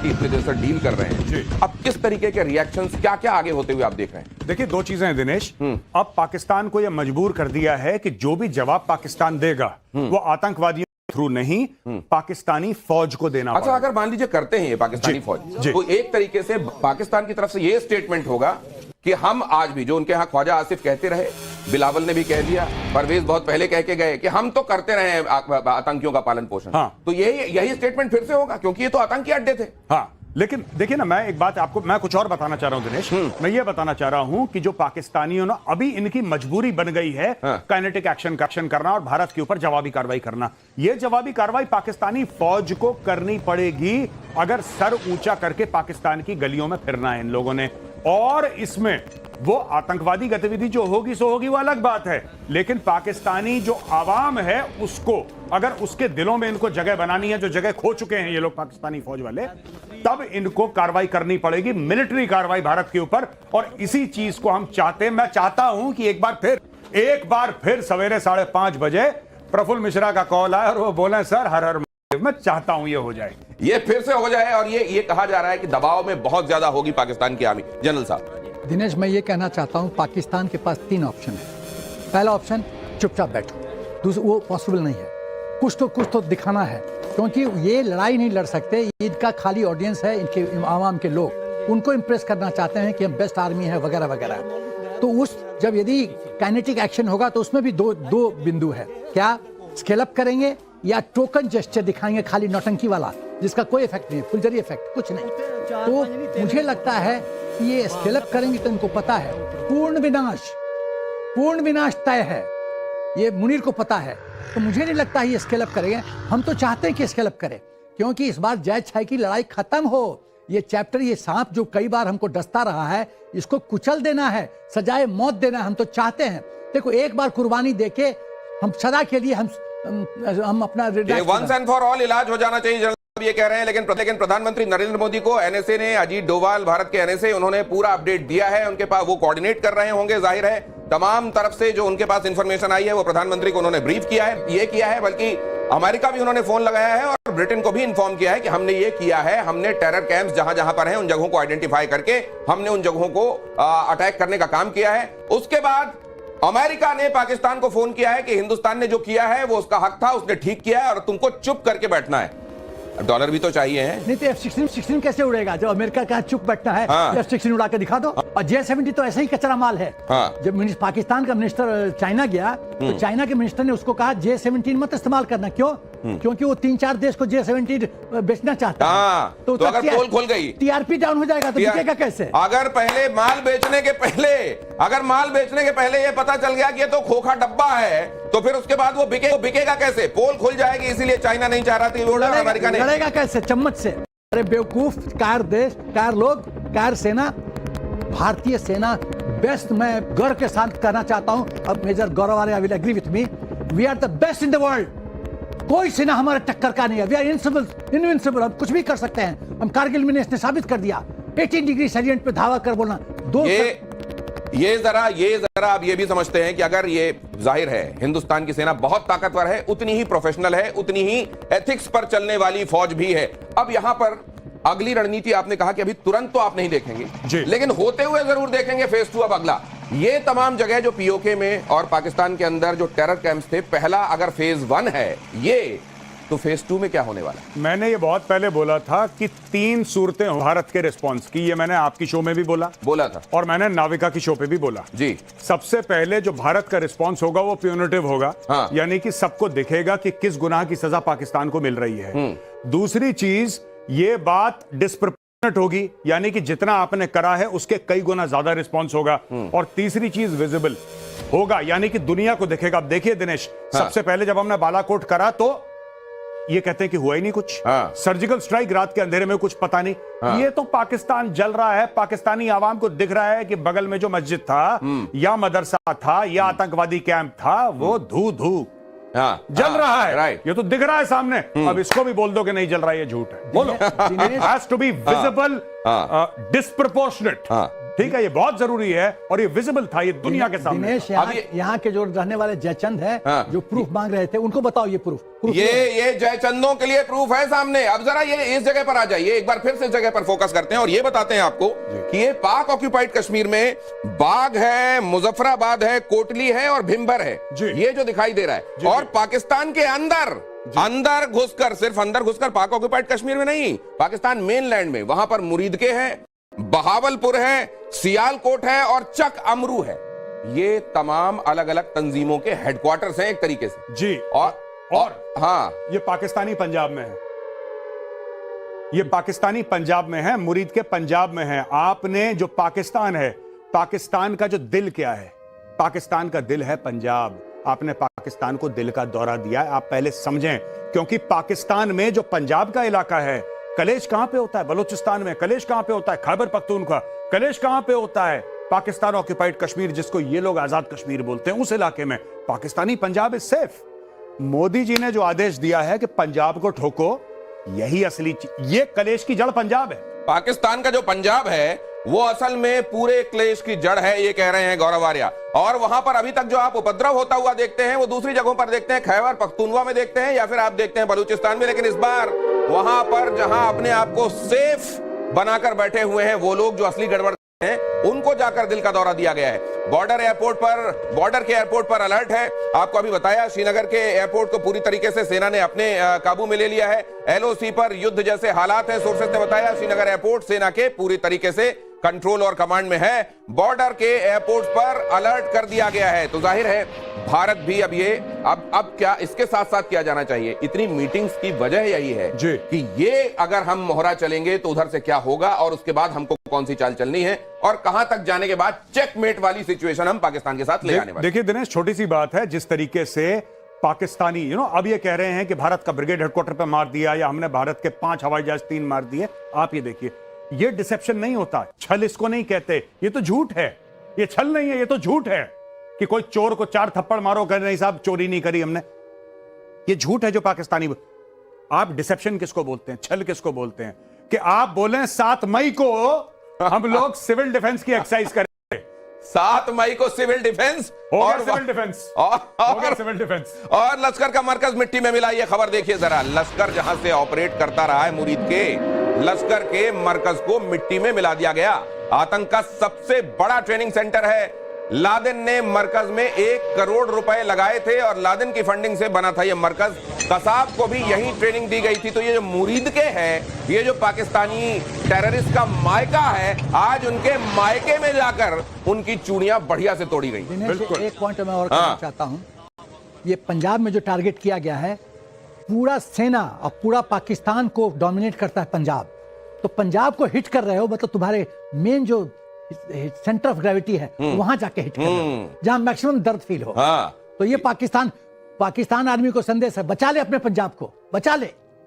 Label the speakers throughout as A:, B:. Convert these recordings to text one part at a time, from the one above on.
A: इतने देर से डील कर रहे हैं। अब किस तरीके के रिएक्शंस क्या क्या आगे होते हुए आप देख रहे हैं?
B: देखिए, दो चीजें हैं दिनेश। अब पाकिस्तान को यह मजबूर कर दिया है कि जो भी जवाब पाकिस्तान देगा वो आतंकवादियों के थ्रू नहीं, पाकिस्तानी फौज को देना
A: अच्छा,
B: पड़ेगा।
A: अगर मान लीजिए करते हैं ये पाकिस्तानी फौज, तो एक तरीके से पाकिस्तान की तरफ से ये स्टेटमेंट होगा कि हम आज भी, जो उनके यहां ख्वाजा आसिफ कहते रहे, बिलावल ने भी कह दिया, परवेज बहुत पहले कह के गए कि हम तो करते रहे हैं आतंकियों का पालन पोषण। तो यही स्टेटमेंट फिर से होगा, क्योंकि ये तो आतंकी अड्डे थे।
B: हाँ, लेकिन देखिए ना, मैं एक बात आपको, मैं कुछ और बताना चाह रहा हूं दिनेश। मैं ये बताना चाह रहा हूं कि जो पाकिस्तानियों ने, अभी इनकी मजबूरी बन गई है काइनेटिक एक्शन करना और भारत के ऊपर जवाबी कार्रवाई करना। यह जवाबी कार्रवाई पाकिस्तानी फौज को करनी पड़ेगी अगर सर ऊंचा करके पाकिस्तान की गलियों में फिरना है इन लोगों ने। और इसमें वो आतंकवादी गतिविधि जो होगी सो होगी, वो अलग बात है, लेकिन पाकिस्तानी जो आवाम है उसको, अगर उसके दिलों में इनको जगह बनानी है, जो जगह खो चुके हैं ये लोग पाकिस्तानी फौज वाले, तब इनको कार्रवाई करनी पड़ेगी, मिलिट्री कार्रवाई भारत के ऊपर। और इसी चीज को हम चाहते हैं। मैं चाहता हूं कि एक बार फिर सवेरे 5:30 बजे प्रफुल्ल मिश्रा का कॉल आए और वो बोले, सर हर हर महादेव। मैं चाहता हूं ये हो जाए,
A: ये फिर से हो जाए। और ये कहा जा रहा है कि दबाव में बहुत ज्यादा होगी पाकिस्तान की आर्मी। जनरल साहब,
C: दिनेश, मैं ये कहना चाहता हूँ, पाकिस्तान के पास 3 ऑप्शन है। पहला ऑप्शन, चुपचाप बैठो। दूसरा, वो पॉसिबल नहीं है, कुछ तो दिखाना है, क्योंकि ये लड़ाई नहीं लड़ सकते। इनका खाली ऑडियंस है, इनके आवाम के लोग उनको इंप्रेस करना चाहते हैं कि हम बेस्ट आर्मी है वगैरह वगैरह। तो जब यदि काइनेटिक एक्शन होगा तो उसमें भी दो बिंदु है, क्या स्केल अप करेंगे या टोकन जेस्चर दिखाएंगे, खाली नौटंकी वाला, जिसका कोई इफेक्ट नहीं, फुलझड़ी इफेक्ट कुछ नहीं। तो मुझे लगता है कि ये स्केल अप करेंगे तो इनको पता है पूर्ण विनाश तय है, ये मुनीर को पता है। तो मुझे नहीं लगता ये स्केल अप करेंगे। हम तो चाहते हैं कि स्केल अप करें, क्योंकि इस बार जय छाई की लड़ाई खत्म हो। ये चैप्टर, ये सांप जो कई बार हमको डसता रहा है, इसको कुचल देना है, सजाए मौत देना है। हम तो चाहते हैं, देखो, एक बार कुर्बानी देके हम सदा के लिए हम अपना
A: वंस एंड फॉर ऑल इलाज हो जाना चाहिए, जनरल ये कह रहे हैं। लेकिन प्रधानमंत्री नरेंद्र मोदी को एनएसए ने, अजीत डोभाल भारत के एनएसए, उन्होंने पूरा अपडेट दिया है। उनके पास, वो कोऑर्डिनेट कर रहे होंगे, जाहिर है तमाम तरफ से जो उनके पास इंफॉर्मेशन आई है वो प्रधानमंत्री को उन्होंने ब्रीफ किया है, ये किया है। बल्कि अमेरिका भी उन्होंने फोन लगाया है और ब्रिटेन को भी इन्फॉर्म किया है कि हमने ये किया है, हमने टेरर कैंप्स जहां जहां पर हैं उन जगहों को आइडेंटिफाई करके हमने उन जगहों को अटैक करने का काम किया है। उसके बाद अमेरिका ने पाकिस्तान को फोन किया है कि हिंदुस्तान ने जो किया है वो उसका हक था, उसने ठीक किया है और तुमको चुप करके बैठना है। डॉलर भी तो चाहिए है।
C: नहीं तो F-16 कैसे उड़ेगा जब अमेरिका का चुप बैठना है? F-16 उड़ा के दिखा दो। और J-70 तो ऐसे ही कचरा माल है। जब पाकिस्तान का मिनिस्टर चाइना गया तो चाइना के मिनिस्टर ने उसको कहा J-17 मत इस्तेमाल करना। क्यों? क्योंकि वो 3-4 देश को J-17 बेचना चाहता है।
A: तो अगर पोल खोल गई,
C: टीआरपी डाउन हो जाएगा, तो बिकेगा कैसे?
A: अगर माल बेचने के पहले ये पता चल गया कि ये तो खोखा डब्बा है, तो फिर उसके बाद वो बिकेगा कैसे? पोल खुल जाएगी। इसीलिए चाइना नहीं चाह रहा था, अमेरिका ने।
C: लड़ेगा कैसे? चम्मच से। अरे बेवकूफ, कार देश, कार लोग, कार सेना, भारतीय सेना बेस्ट। मैं गर्व के साथ कहना चाहता हूं, अब Major Gaurav will agree with me, we are the best in the world. कोई सेना हमारे टक्कर का नहीं है। वी आर इनविंसिबल, हम कुछ भी कर सकते हैं। हम कारगिल में इसने साबित कर दिया। 18 डिग्री सेल्सियस पे धावा कर बोलना।
A: ये जरा आप ये भी समझते हैं कि अगर ये, जाहिर है हिंदुस्तान की सेना बहुत ताकतवर है, उतनी ही प्रोफेशनल है, उतनी ही एथिक्स पर चलने वाली फौज भी है। अब यहां पर अगली रणनीति, आपने कहा कि अभी तुरंत तो आप नहीं देखेंगे, लेकिन होते हुए जरूर देखेंगे फेज 2। अब अगला, ये तमाम जगह जो पीओके में और पाकिस्तान के अंदर जो टेरर कैंप्स थे, पहला अगर फेज 1 है ये, तो फेज 2 में क्या होने वाला?
B: मैंने ये बहुत पहले बोला था कि 3 सूरतें भारत के रिस्पांस की। ये मैंने आपकी शो में भी बोला था और मैंने नाविका की शो पे भी बोला
A: जी।
B: सबसे पहले जो भारत का रिस्पांस होगा वो प्यूनिटिव होगा। यानी कि सबको दिखेगा कि किस गुनाह की सजा पाकिस्तान को मिल रही है। दूसरी चीज, ये बात डिस्प्रोपोर्शनेट होगी, यानी कि जितना आपने करा है उसके कई गुना ज्यादा रिस्पांस होगा। और तीसरी चीज, विजिबल होगा, यानी कि दुनिया को दिखेगा। अब देखिए दिनेश, सबसे पहले जब हमने बालाकोट करा तो ये कहते हैं कि हुआ ही नहीं कुछ। सर्जिकल स्ट्राइक, रात के अंधेरे में कुछ पता नहीं। ये तो पाकिस्तान जल रहा है। पाकिस्तानी आवाम को दिख रहा है कि बगल में जो मस्जिद था या मदरसा था या आतंकवादी कैंप था, वो धू जल रहा है। ये तो दिख रहा है सामने। अब इसको भी बोल दो कि नहीं जल रहा है, ये झूठ है। बोलो। Has to be visible, disproportionate. ठीक है, ये बहुत जरूरी है और ये विजिबल था, ये दुनिया के सामने
C: दिनेश, यहाँ के जो रहने वाले जयचंद है, जो प्रूफ मांग रहे थे, उनको बताओ ये प्रूफ
A: ये जयचंदों के लिए प्रूफ है सामने। अब जरा ये इस जगह पर आ जाइए, एक बार फिर से इस जगह पर फोकस करते हैं और ये बताते हैं आपको कि ये पाक ऑक्यूपाइड कश्मीर में बाग है, मुजफ्फराबाद है, कोटली है और भिम्बर है, ये जो दिखाई दे रहा है। और पाकिस्तान के अंदर घुसकर, सिर्फ अंदर घुसकर, पाक ऑक्यूपाइड कश्मीर में नहीं, पाकिस्तान मेनलैंड में, वहां पर मुरीदके है, बहावलपुर है, सियालकोट है और चक अमरू है। ये तमाम अलग अलग तंजीमों के हेडक्वार्टर्स हैं एक तरीके से
B: जी।
A: और हाँ,
B: ये पाकिस्तानी पंजाब में है, ये पाकिस्तानी पंजाब में है, मुरीद के पंजाब में है। आपने जो पाकिस्तान है, पाकिस्तान का जो दिल क्या है? पाकिस्तान का दिल है पंजाब। आपने पाकिस्तान को दिल का दौरा दिया है, आप पहले समझें, क्योंकि पाकिस्तान में जो पंजाब का इलाका है, कलेश कहां पे होता है? बलूचिस्तान में। कलेश कहां पे होता है? खैबर पख्तूनख्वा। कलेश कहां पे होता है? पाकिस्तान ऑक्यूपाइड कश्मीर, जिसको ये लोग आजाद कश्मीर बोलते हैं, उस इलाके में। Pakistani Punjab is safe. मोदी जी ने जो आदेश दिया है कि पंजाब को ठोको, यही असली ये कलेश की जड़ पंजाब है।
A: पाकिस्तान का जो पंजाब है वो असल में पूरे क्लेश की जड़ है, ये कह रहे हैं गौरव आर्या। और वहां पर अभी तक जो आप उपद्रव होता हुआ देखते हैं वो दूसरी जगहों पर देखते हैं, खैबर पख्तूनख्वा में देखते हैं या फिर आप देखते हैं बलूचिस्तान में। लेकिन इस बार वहां पर जहां अपने आप को सेफ बनाकर बैठे हुए हैं वो लोग जो असली गड़बड़ हैं, उनको जाकर दिल का दौरा दिया गया है। बॉर्डर के एयरपोर्ट पर अलर्ट है। आपको अभी बताया, श्रीनगर के एयरपोर्ट को पूरी तरीके से सेना ने अपने काबू में ले लिया है। एलओसी पर युद्ध जैसे हालात हैं, सोर्सेस ने बताया। श्रीनगर एयरपोर्ट सेना के पूरी तरीके से कंट्रोल और कमांड में है। बॉर्डर के एयरपोर्ट पर अलर्ट कर दिया गया है। तो जाहिर है भारत भी अब क्या इसके साथ साथ किया जाना चाहिए? इतनी मीटिंग्स की वजह यही है कि ये अगर हम मोहरा चलेंगे तो उधर से क्या होगा और उसके बाद हमको कौन सी चाल चलनी है और कहां तक जाने के बाद चेकमेट वाली सिचुएशन हम पाकिस्तान के साथ ले आने वाले।
B: देखिए दिनेश, छोटी सी बात है, जिस तरीके से पाकिस्तानी अब ये कह रहे हैं कि भारत का ब्रिगेड हेडक्वार्टर पर मार दिया या हमने भारत के 5 हवाई जहाज 3 मार दिए। आप ये देखिए, ये डिसेप्शन नहीं होता, छल इसको नहीं कहते, ये तो झूठ है। ये छल नहीं है, ये तो झूठ है कि कोई चोर को 4 थप्पड़ मारो, कह नहीं साहब चोरी नहीं करी हमने। ये झूठ है जो पाकिस्तानी। आप डिसेप्शन किसको बोलते हैं, छल किसको बोलते हैं? कि आप बोलें 7 मई को हम लोग सिविल डिफेंस की एक्सरसाइज करेंगे।
A: 7 मई को सिविल डिफेंस
B: और सिविल डिफेंस
A: और लश्कर का मरकज मिट्टी में मिला। ये खबर देखिए जरा, लश्कर जहां से ऑपरेट करता रहा है मुरीद के, लश्कर के मरकज को मिट्टी में मिला दिया गया। आतंक का सबसे बड़ा ट्रेनिंग सेंटर है। लादेन ने मरकज में 1 करोड़ रुपए लगाए थे और लादेन की फंडिंग से बना था यह मरकज। कसाब को भी यही ट्रेनिंग दी गई थी। तो ये जो मुरीद के हैं, ये जो पाकिस्तानी टेररिस्ट का मायका है, आज उनके मायके में जाकर उनकी चूड़ियां बढ़िया से तोड़ी गई।
C: बिल्कुल। एक पॉइंट मैं और कहना चाहता हूं, ये पंजाब में जो टारगेट किया गया है, पूरा सेना और पूरा पाकिस्तान को डोमिनेट करता है पंजाब। तो पंजाब को हिट कर रहे हो, मतलब तुम्हारे मेन जो सेंटर ऑफ ग्रेविटी है वहां जाके हिट कर रहे हो, जहां मैक्सिमम दर्द फील हो। तो ये पाकिस्तान आर्मी को संदेश है, बचा ले अपने पंजाब को, बचा ले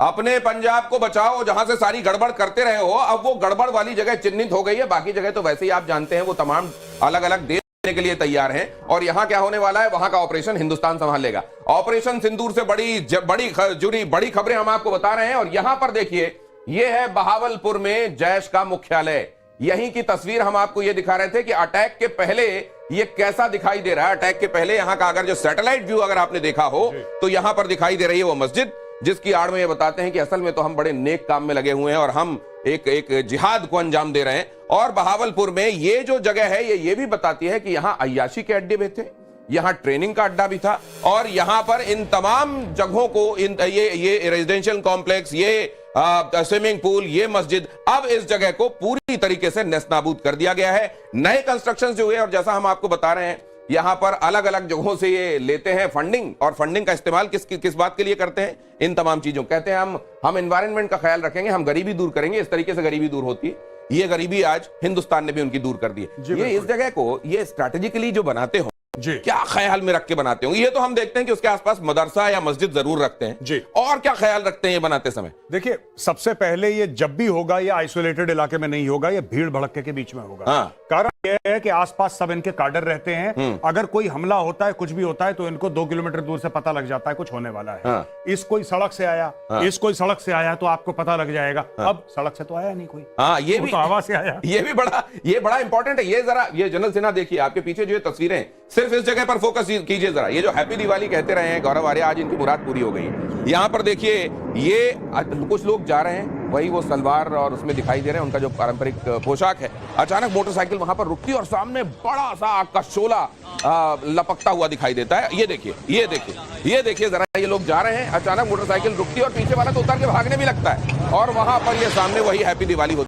A: अपने पंजाब को, बचाओ। जहां से सारी गड़बड़ करते रहे हो, अब वो गड़बड़ वाली जगह चिन्हित हो गई है। बाकी जगह तो वैसे ही आप जानते हैं वो तमाम अलग अलग देश के लिए तैयार हैं। और यहां क्या होने वाला है, वहां का ऑपरेशन हिंदुस्तान संभाल लेगा। ऑपरेशन सिंदूर से बड़ी खबरें हम आपको बता रहे हैं। और यहां पर देखिए, ये है बहावलपुर में जैश का मुख्यालय। यहीं की तस्वीर हम आपको ये दिखा रहे थे कि अटैक के पहले ये कैसा दिखाई दे रहा है। अटैक के पहले यहां का अगर जो सैटेलाइट व्यू अगर आपने देखा हो तो यहां पर दिखाई दे रही है वो मस्जिद, जिसकी आड़ में ये बताते हैं कि असल में तो हम बड़े नेक काम में लगे हुए हैं और हम एक जिहाद को अंजाम दे रहे हैं। और बहावलपुर में ये जो जगह है ये भी बताती है कि यहां अय्याशी के अड्डे भी थे, यहां ट्रेनिंग का अड्डा भी था। और यहां पर इन तमाम जगहों को, ये रेजिडेंशियल कॉम्प्लेक्स, ये स्विमिंग पूल, ये मस्जिद, अब इस जगह को पूरी तरीके से नेस्तनाबूद कर दिया गया है। नए कंस्ट्रक्शन जो हुए, और जैसा हम आपको बता रहे हैं, यहां पर अलग अलग जगहों से ये लेते हैं फंडिंग। और फंडिंग का इस्तेमाल किस बात के लिए करते हैं? इन तमाम चीजों, कहते हैं हम एनवायरनमेंट का ख्याल रखेंगे, हम गरीबी दूर करेंगे। इस तरीके से गरीबी दूर होती है। ये गरीबी आज हिंदुस्तान ने भी उनकी दूर कर दी है। ये इस जगह को ये स्ट्रैटेजिकली जो बनाते हो, क्या ख्याल में रख के बनाते होंगे? ये तो हम देखते हैं कि उसके आसपास मदरसा या मस्जिद जरूर रखते हैं जी। और क्या ख्याल रखते हैं ये बनाते समय?
B: देखिए, सबसे पहले ये जब भी होगा ये आइसोलेटेड इलाके में नहीं होगा, ये भीड़ भड़के के बीच में होगा। कारण ये है कि आसपास सब इनके काडर रहते हैं। अगर कोई हमला होता है, कुछ भी होता है, तो इनको 2 किलोमीटर दूर से पता लग जाता है कुछ होने वाला है।
A: हाँ।
B: इस कोई सड़क से आया, इस कोई सड़क से आया, तो आपको पता लग जाएगा। अब सड़क से तो आया नहीं कोई,
A: हाँ, ये
B: वो
A: भी
B: तो हवा से आया।
A: ये बड़ा इंपॉर्टेंट है। ये जरा, ये जनरल सिन्हा देखिए, आपके पीछे जो ये तस्वीरें हैं, सिर्फ इस जगह पर फोकस कीजिए जरा। ये जो हैप्पी दिवाली कहते रहे हैं गौरव आर्या, आज इनकी मुराद पूरी हो गई। यहां पर देखिए, ये कुछ लोग जा रहे हैं, वही वो सलवार और उसमें दिखाई दे रहे हैं, उनका जो पारंपरिक पोशाक है। अचानक मोटरसाइकिल वहां पर रुकती है और सामने बड़ा सा आग का शोला लपकता हुआ दिखाई देता है। ये देखिए, ये देखिए, ये देखिए जरा, ये लोग जा रहे हैं, अचानक मोटरसाइकिल रुकती है और पीछे वाला तो उतर के भागने भी लगता है, और वहां पर ये सामने वही हैप्पी दिवाली होती है।